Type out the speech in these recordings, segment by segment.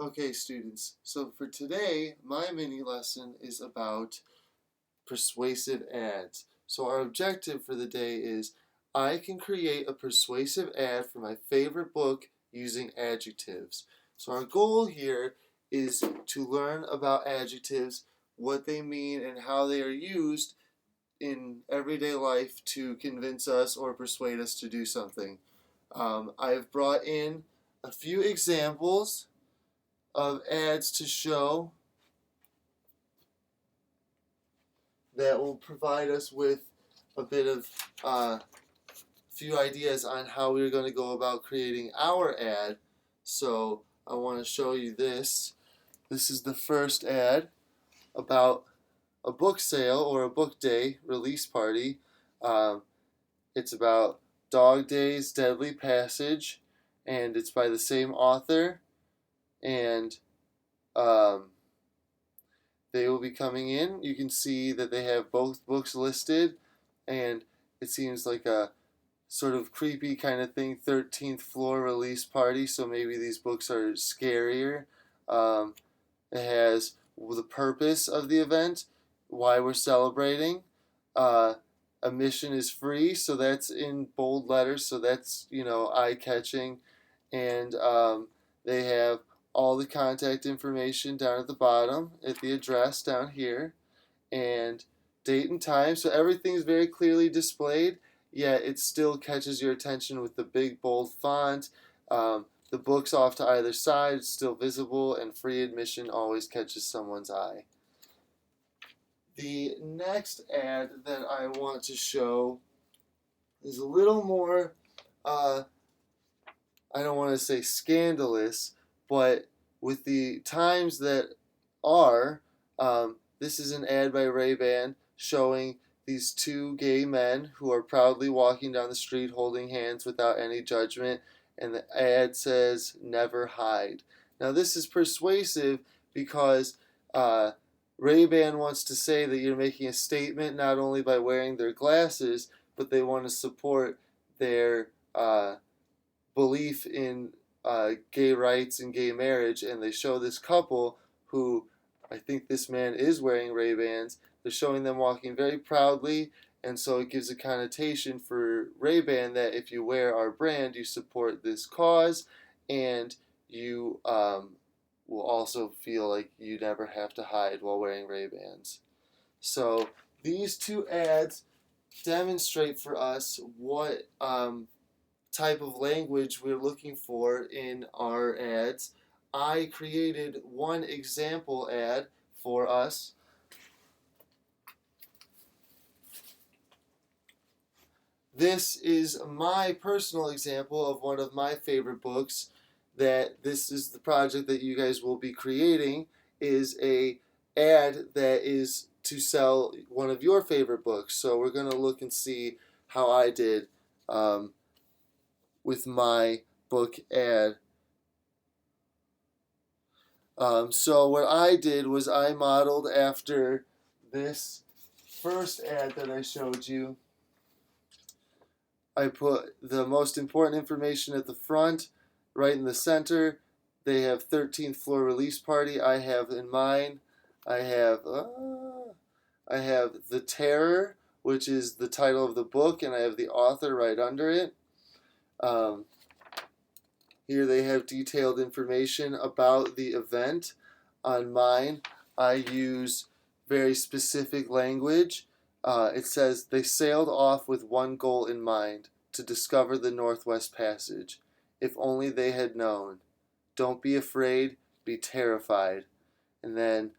Okay, students, so for today, my mini lesson is about persuasive ads. So our objective for the day is I can create a persuasive ad for my favorite book using adjectives. So our goal here is to learn about adjectives, what they mean, and how they are used in everyday life to convince us or persuade us to do something. I've brought in a few examples of ads to show that will provide us with a bit of few ideas on how we're going to go about creating our ad. So I want to show you this. This is the first ad about a book sale or a book day release party. Um, it's about Dog Days Deadly Passage, and it's by the same author, and um, they will be coming in. You can see that they have both books listed, and it seems like a sort of creepy kind of thing, 13th floor release party, so maybe these books are scarier. Um, it has the purpose of the event, why we're celebrating. Uh, Admission is free, so that's in bold letters, so that's, eye-catching. And they have all the contact information down at the bottom, at the address down here, and date and time. So everything is very clearly displayed, yet it still catches your attention with the big bold font. The books off to either side still visible, and free admission always catches someone's eye. The next ad that I want to show is a little more, I don't want to say scandalous, but with the times that are, this is an ad by Ray-Ban showing these two gay men who are proudly walking down the street holding hands without any judgment, and the ad says, "Never hide." Now, this is persuasive because Ray-Ban wants to say that you're making a statement not only by wearing their glasses, but they want to support their belief in gay rights and gay marriage, and they show this couple who, I think this man is wearing Ray-Bans. They're showing them walking very proudly, and so it gives a connotation for Ray-Ban that if you wear our brand, you support this cause, and you will also feel like you never have to hide while wearing Ray-Bans. So these two ads demonstrate for us what type of language we're looking for in our ads. I created one example ad for us. This is my personal example of one of my favorite books. That this is the project that you guys will be creating, is a ad that is to sell one of your favorite books. So we're going to look and see how I did with my book ad. So what I did was I modeled after this first ad that I showed you. I put the most important information at the front, right in the center. They have 13th floor release party. I have in mine, I have The Terror, which is the title of the book, and I have the author right under it. Here they have detailed information about the event. On mine, I use very specific language. It says they sailed off with one goal in mind: to discover the Northwest Passage. If only they had known. Don't be afraid, be terrified. And then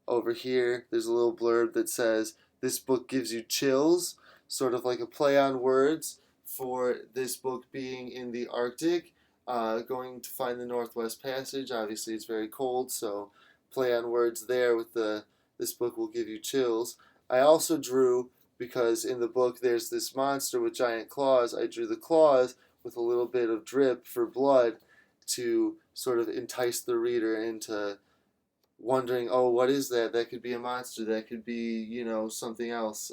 over here, there's a little blurb that says, this book gives you chills, sort of like a play on words for this book being in the Arctic, going to find the Northwest Passage. Obviously, it's very cold, so play on words there with this book will give you chills. I also drew, because in the book there's this monster with giant claws, I drew the claws with a little bit of drip for blood to sort of entice the reader into wondering, oh, what is that? That could be a monster. That could be, something else.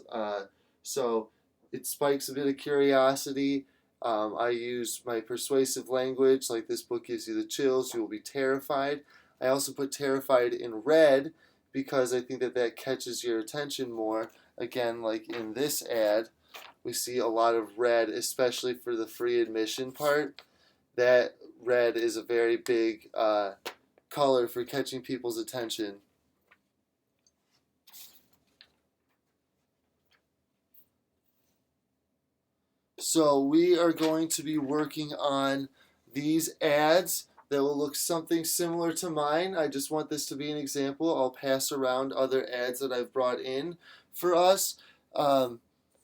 So it spikes a bit of curiosity. I use my persuasive language, like this book gives you the chills, you will be terrified. I also put terrified in red because I think that that catches your attention more. Again, like in this ad, we see a lot of red, especially for the free admission part. That red is a very big color for catching people's attention. So we are going to be working on these ads that will look something similar to mine. I just want this to be an example. I'll pass around other ads that I've brought in for us. But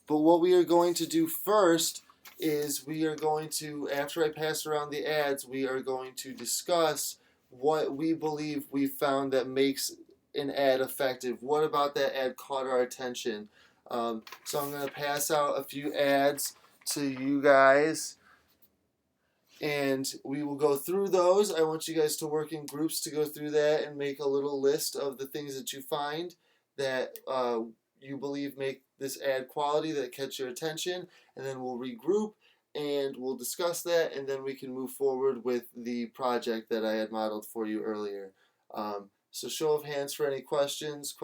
what we are going to do first is we are going to, after I pass around the ads, we are going to discuss what we believe we found that makes an ad effective. What about that ad caught our attention? So I'm going to pass out a few ads to you guys, and we will go through those. I want you guys to work in groups to go through that and make a little list of the things that you find that you believe make this ad quality, that catch your attention, and then we'll regroup and we'll discuss that, and then we can move forward with the project that I had modeled for you earlier. So show of hands for any questions.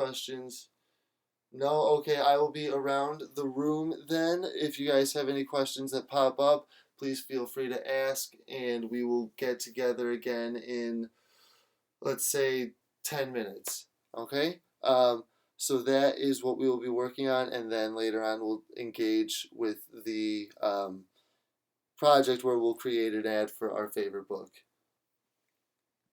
No? Okay, I will be around the room then. If you guys have any questions that pop up, please feel free to ask, and we will get together again in, let's say, 10 minutes. Okay? So that is what we will be working on, and then later on we'll engage with the project where we'll create an ad for our favorite book.